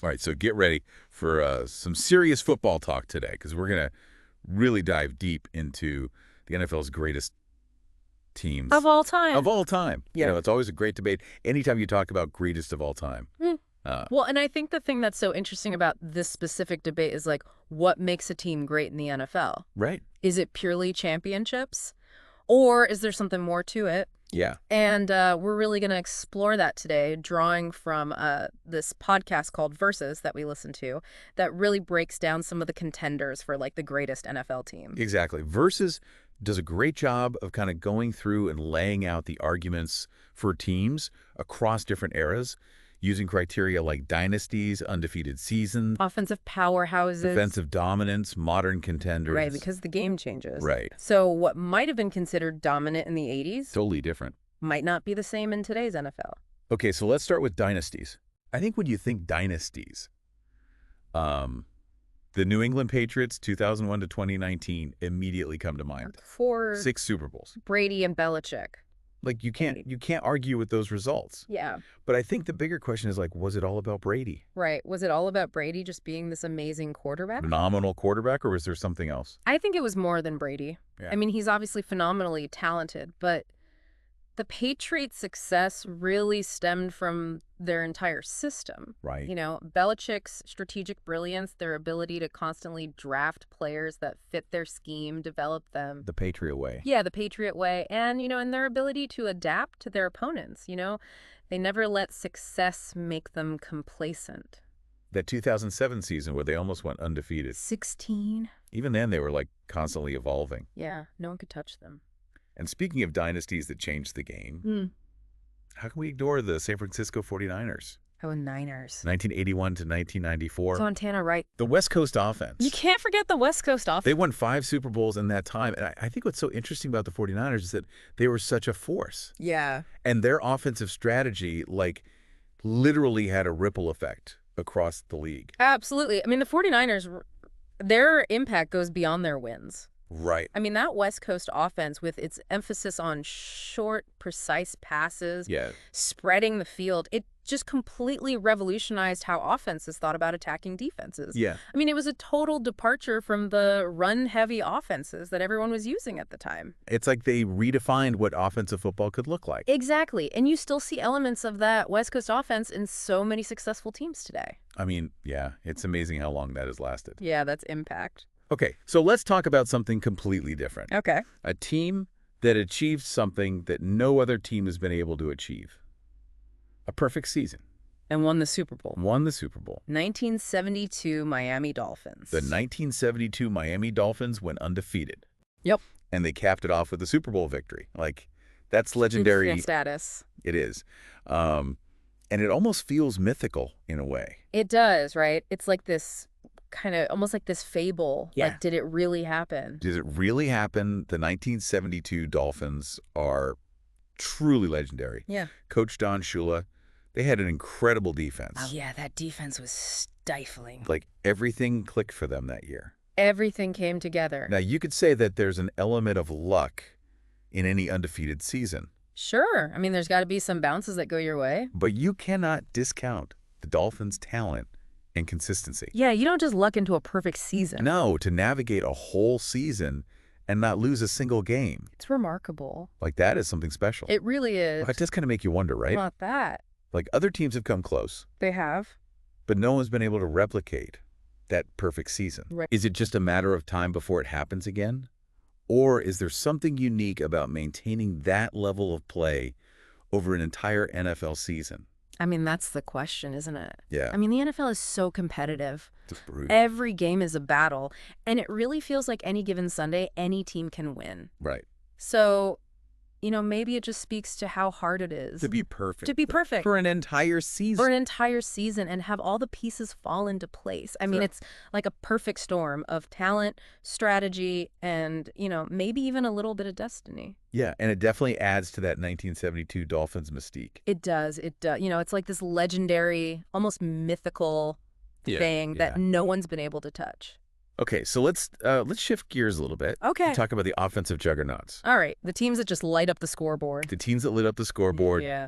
All right, so get ready for some serious football talk today because we're going to really dive deep into the NFL's greatest teams. Of all time. Of all time. Yeah. You know, it's always a great debate anytime you talk about greatest of all time. Well, and I think the thing that's so interesting about this specific debate is, like, what makes a team great in the NFL? Right. Is it purely championships? Or is there something more to it? Yeah. And we're really going to explore that today, drawing from this podcast called Versus that we listen to that really breaks down some of the contenders for, like, the greatest NFL team. Exactly. Versus does a great job of kind of going through and laying out the arguments for teams across different eras using criteria like dynasties, undefeated seasons, Offensive powerhouses. defensive dominance, modern contenders. Right, because the game changes. Right. So what might have been considered dominant in the 80s Totally different. might not be the same in today's NFL. Okay, so let's start with dynasties. I think when you think dynasties, the New England Patriots, 2001 to 2019, immediately come to mind. For 6 Super Bowls. Brady and Belichick. Like you can't argue with those results. Yeah, But I think the bigger question is like, was it all about Brady? right. Was it all about Brady just being this amazing quarterback? Phenomenal quarterback, or was there something else? I think it was more than Brady. Yeah. I mean, he's obviously phenomenally talented, but the Patriots' success really stemmed from their entire system. Right. You know, Belichick's strategic brilliance, their ability to constantly draft players that fit their scheme, develop them. The Patriot way. Yeah, the Patriot way. And, and their ability to adapt to their opponents, They never let success make them complacent. That 2007 season where they almost went undefeated. 16? Even then, they were like constantly evolving. Yeah, no one could touch them. And speaking of dynasties that changed the game, how can we ignore the San Francisco 49ers? Oh, Niners. 1981 to 1994. Montana, right? The West Coast offense. You can't forget the West Coast offense. They won 5 Super Bowls in that time. And I think what's so interesting about the 49ers is that they were such a force. Yeah. And their offensive strategy, like, literally had a ripple effect across the league. Absolutely. I mean, the 49ers, their impact goes beyond their wins. Right. I mean, that West Coast offense with its emphasis on short, precise passes, Yeah. spreading the field, it just completely revolutionized how offenses thought about attacking defenses. Yeah. I mean, it was a total departure from the run-heavy offenses that everyone was using at the time. It's like they redefined what offensive football could look like. Exactly. And you still see elements of that West Coast offense in so many successful teams today. I mean, yeah, it's amazing how long that has lasted. Yeah, that's impact. Okay, so let's talk about something completely different. Okay. A team that achieved something that no other team has been able to achieve. A perfect season. And won the Super Bowl. Won the Super Bowl. 1972 Miami Dolphins. The 1972 Miami Dolphins went undefeated. Yep. And they capped it off with a Super Bowl victory. Like, that's legendary. Instant status. It is. And it almost feels mythical in a way. It does, right? It's like this kind of almost like this fable. Yeah. Like, did it really happen? Did it really happen? The 1972 Dolphins are truly legendary. Yeah. Coach Don Shula, they had an incredible defense. Oh, yeah, that defense was stifling. Like, everything clicked for them that year. Everything came together. Now, you could say that there's an element of luck in any undefeated season. Sure. I mean, there's got to be some bounces that go your way. But you cannot discount the Dolphins' talent and consistency. Yeah, you don't just luck into a perfect season. No, to navigate a whole season and not lose a single game. It's remarkable. Like, that is something special. It really is. It does kind of make you wonder, right? Not that. Like, other teams have come close, They have. but no one's been able to replicate that perfect season. Right. Is it just a matter of time before it happens again? Or is there something unique about maintaining that level of play over an entire NFL season? I mean, that's the question, isn't it? Yeah. I mean, the NFL is so competitive. It's brutal. Every game is a battle, and it really feels like any given Sunday, any team can win. Right. So, maybe it just speaks to how hard it is To be perfect. to be perfect For an entire season. for an entire season and have all the pieces fall into place. I mean, Sure. it's like a perfect storm of talent, strategy, and, maybe even a little bit of destiny. Yeah, and it definitely adds to that 1972 Dolphins mystique. It does. It does. It's like this legendary, almost mythical thing that no one's been able to touch. Okay, so let's shift gears a little bit. Okay. And talk about the offensive juggernauts. All right. The teams that just light up the scoreboard. The teams that lit up the scoreboard. Yeah.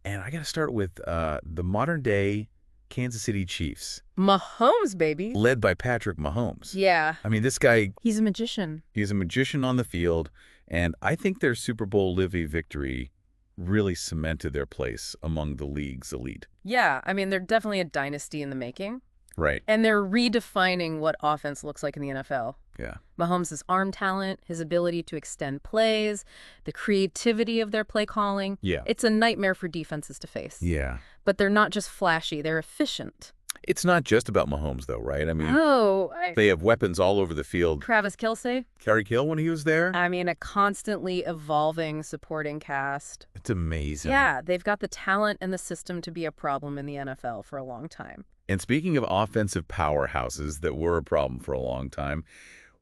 And I got to start with the modern day Kansas City Chiefs, Mahomes, baby. led by Patrick Mahomes. Yeah. I mean, this guy, He's a magician. he's a magician on the field, and I think their Super Bowl Livy victory really cemented their place among the league's elite. Yeah, I mean, they're definitely a dynasty in the making. Right. And they're redefining what offense looks like in the NFL. Yeah. Mahomes' arm talent, his ability to extend plays, the creativity of their play calling. Yeah. It's a nightmare for defenses to face. Yeah. But they're not just flashy, they're efficient. It's not just about Mahomes, though, right? I mean, Oh, they have weapons all over the field. Travis Kelce? Tyreek Hill when he was there? I mean, a constantly evolving supporting cast. It's amazing. Yeah, they've got the talent and the system to be a problem in the NFL for a long time. And speaking of offensive powerhouses that were a problem for a long time,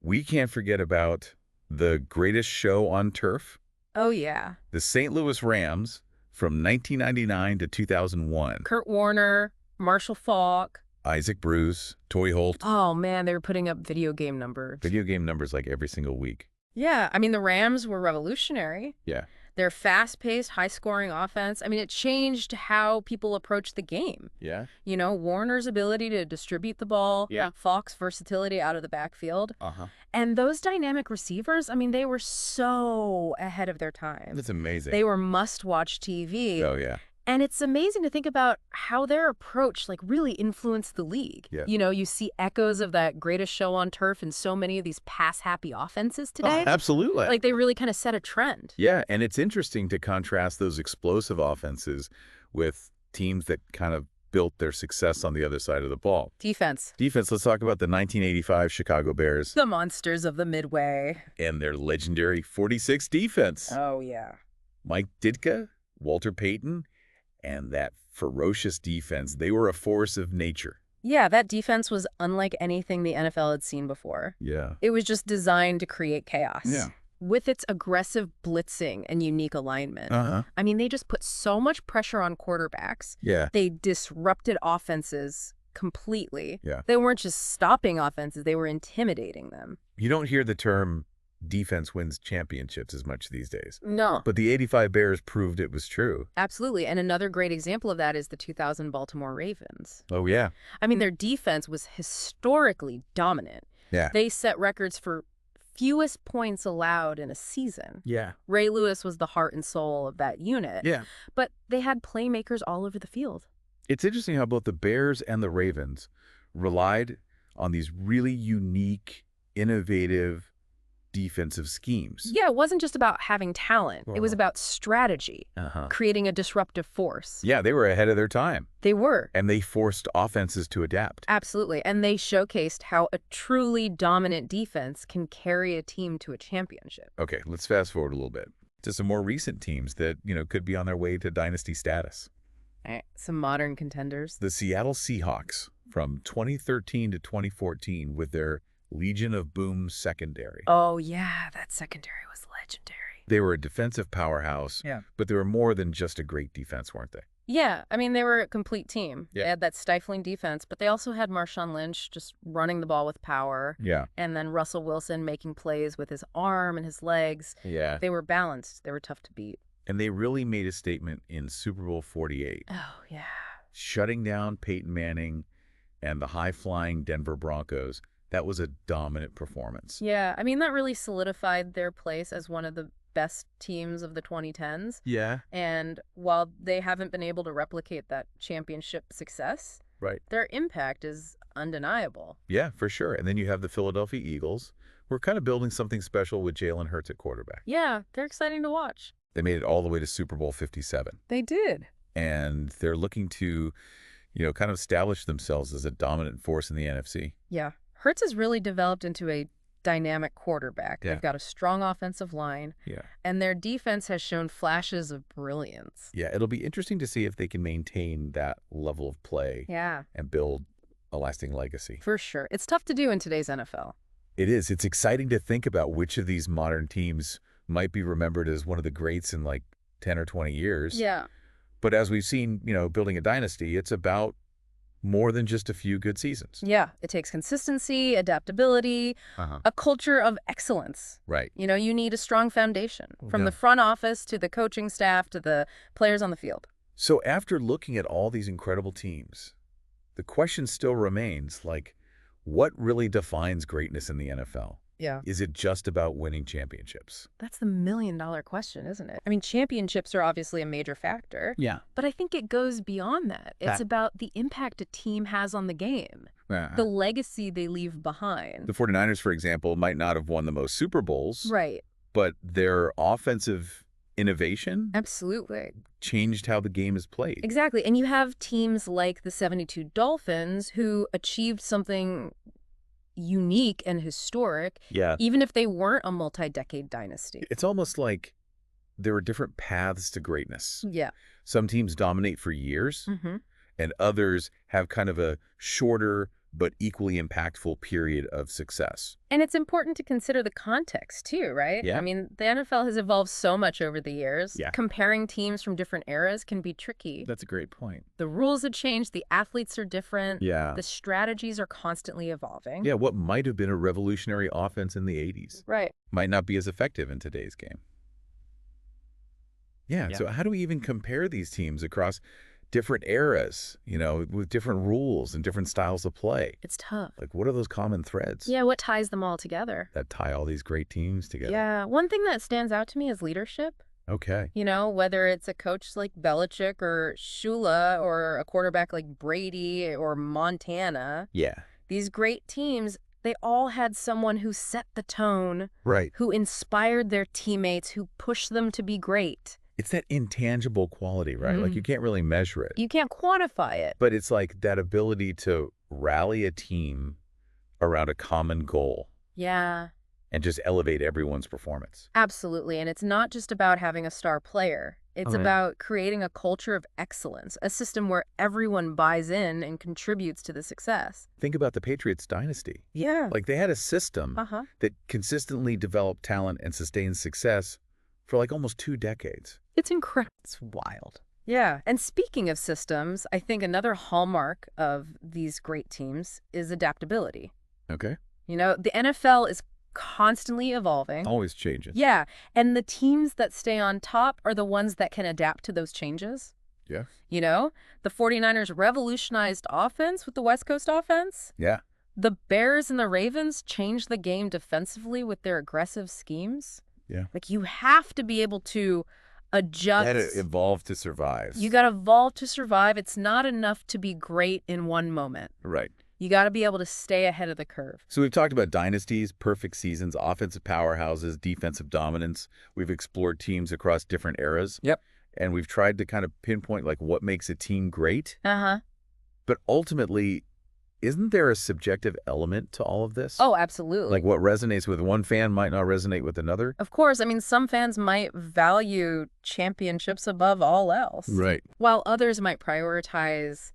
we can't forget about the greatest show on turf, Oh, yeah. the St. Louis Rams from 1999 to 2001. Kurt Warner, Marshall Faulk. Isaac Bruce, Torrey Holt, Oh, man, they were putting up video game numbers. video game numbers like every single week. Yeah, I mean, the Rams were revolutionary. Yeah. Their fast-paced, high-scoring offense, I mean, it changed how people approach the game. Yeah? You know, Warner's ability to distribute the ball, Yeah. Faulk's versatility out of the backfield. Uh-huh. And those dynamic receivers, I mean, they were so ahead of their time. That's amazing. They were must-watch TV. Oh, yeah. And it's amazing to think about how their approach, like, really influenced the league. Yeah. You know, you see echoes of that greatest show on turf in so many of these pass-happy offenses today. Absolutely. Like, they really kind of set a trend. Yeah, and it's interesting to contrast those explosive offenses with teams that kind of built their success on the other side of the ball. Defense. Defense, let's talk about the 1985 Chicago Bears The monsters of the Midway. and their legendary 46 defense. Oh, yeah. Mike Ditka, Walter Payton, and that ferocious defense. They were a force of nature. Yeah, that defense was unlike anything the NFL had seen before. Yeah. It was just designed to create chaos. Yeah. With its aggressive blitzing and unique alignment. Uh-huh. I mean, they just put so much pressure on quarterbacks. Yeah. They disrupted offenses completely. Yeah. They weren't just stopping offenses, they were intimidating them. You don't hear the term defense wins championships as much these days. No. But the 85 Bears proved it was true. Absolutely. And another great example of that is the 2000 Baltimore Ravens. Oh, yeah. I mean, their defense was historically dominant. Yeah. They set records for fewest points allowed in a season. Yeah. Ray Lewis was the heart and soul of that unit. Yeah. But they had playmakers all over the field. It's interesting how both the Bears and the Ravens relied on these really unique, innovative defensive schemes. Yeah, it wasn't just about having talent. It was about strategy, creating a disruptive force. Yeah, they were ahead of their time. They were. And they forced offenses to adapt. Absolutely. And they showcased how a truly dominant defense can carry a team to a championship. Okay, let's fast forward a little bit to some more recent teams that, could be on their way to dynasty status. All right, some modern contenders. The Seattle Seahawks from 2013 to 2014 with their Legion of Boom secondary. Oh, yeah, that secondary was legendary. They were a defensive powerhouse, but they were more than just a great defense, weren't they? Yeah, I mean, they were a complete team. Yeah. They had that stifling defense, but they also had Marshawn Lynch just running the ball with power. Yeah. And then Russell Wilson making plays with his arm and his legs. Yeah. They were balanced. They were tough to beat. And they really made a statement in Super Bowl 48. Oh, yeah. Shutting down Peyton Manning and the high-flying Denver Broncos. That was a dominant performance. Yeah, I mean, that really solidified their place as one of the best teams of the 2010s. Yeah. And while they haven't been able to replicate that championship success, Right. their impact is undeniable. Yeah, for sure. And then you have the Philadelphia Eagles. We're kind of building something special with Jalen Hurts at quarterback. Yeah, they're exciting to watch. They made it all the way to Super Bowl 57. They did. And they're looking to, kind of establish themselves as a dominant force in the NFC. Yeah. Hurts has really developed into a dynamic quarterback. Yeah. They've got a strong offensive line. Yeah. And their defense has shown flashes of brilliance. Yeah, it'll be interesting to see if they can maintain that level of play Yeah, and build a lasting legacy. for sure. It's tough to do in today's NFL. It is. It's exciting to think about which of these modern teams might be remembered as one of the greats in like 10 or 20 years. Yeah. But as we've seen, building a dynasty, it's about more than just a few good seasons. Yeah, it takes consistency, adaptability, a culture of excellence. Right. You need a strong foundation from Yeah. the front office to the coaching staff to the players on the field. So after looking at all these incredible teams, the question still remains, like, what really defines greatness in the NFL? Yeah. Is it just about winning championships? That's the million-dollar question, isn't it? I mean, championships are obviously a major factor, Yeah. but I think it goes beyond that. It's about the impact a team has on the game, the legacy they leave behind. The 49ers, for example, might not have won the most Super Bowls, Right. but their offensive innovation Absolutely. changed how the game is played. Exactly. And you have teams like the 72 Dolphins who achieved something unique and historic, Yeah. even if they weren't a multi-decade dynasty. It's almost like there are different paths to greatness. Yeah. Some teams dominate for years, Mm-hmm. and others have kind of a shorter but equally impactful period of success. And it's important to consider the context too, right? Yeah. I mean, the NFL has evolved so much over the years. Yeah. Comparing teams from different eras can be tricky. That's a great point. The rules have changed, the athletes are different, Yeah. the strategies are constantly evolving. Yeah, what might have been a revolutionary offense in the 80s Right. might not be as effective in today's game. Yeah, Yeah. so how do we even compare these teams across different eras, with different rules and different styles of play? It's tough. Like, what are those common threads Yeah, what ties them all together? that tie all these great teams together? Yeah, one thing that stands out to me is leadership. Okay. Whether it's a coach like Belichick or Shula or a quarterback like Brady or Montana, Yeah. these great teams, they all had someone who set the tone, Right. who inspired their teammates, who pushed them to be great. It's that intangible quality, right? Like, you can't really measure it. You can't quantify it. But it's like that ability to rally a team around a common goal Yeah, and just elevate everyone's performance. absolutely. And it's not just about having a star player. It's Okay. about creating a culture of excellence, a system where everyone buys in and contributes to the success. Think about the Patriots dynasty. Yeah. Like, they had a system Uh-huh. that consistently developed talent and sustained success for like almost 2 decades. It's incredible. It's wild. Yeah. And speaking of systems, I think another hallmark of these great teams is adaptability. Okay. The NFL is constantly evolving. Always changes. Yeah. And the teams that stay on top are the ones that can adapt to those changes. Yeah. The 49ers revolutionized offense with the West Coast offense. Yeah. The Bears and the Ravens changed the game defensively with their aggressive schemes. Yeah. Like, you have to be able to adjust. Had to evolve to survive. You got to evolve to survive. It's not enough to be great in one moment. Right. You got to be able to stay ahead of the curve. So we've talked about dynasties, perfect seasons, offensive powerhouses, defensive dominance. We've explored teams across different eras. Yep. And we've tried to kind of pinpoint like what makes a team great. Uh-huh. But ultimately, isn't there a subjective element to all of this? Oh, absolutely. Like, what resonates with one fan might not resonate with another? Of course. I mean, some fans might value championships above all else. Right. While others might prioritize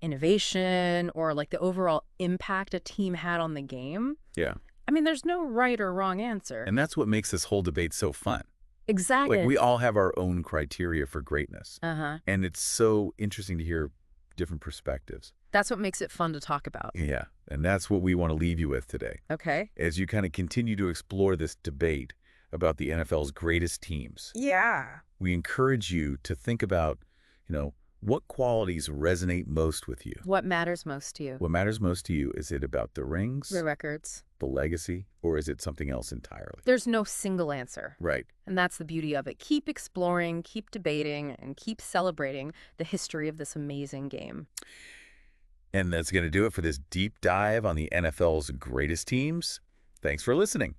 innovation or like the overall impact a team had on the game. Yeah. I mean, there's no right or wrong answer. And that's what makes this whole debate so fun. Exactly. Like, we all have our own criteria for greatness. Uh-huh. And it's so interesting to hear different perspectives. That's what makes it fun to talk about. Yeah. And that's what we want to leave you with today. Okay. As you kind of continue to explore this debate about the NFL's greatest teams, Yeah. we encourage you to think about, what qualities resonate most with you? What matters most to you? What matters most to you? Is it about the rings, The records. the legacy, or is it something else entirely? There's no single answer. Right. And that's the beauty of it. Keep exploring, keep debating, and keep celebrating the history of this amazing game. And that's going to do it for this deep dive on the NFL's greatest teams. Thanks for listening.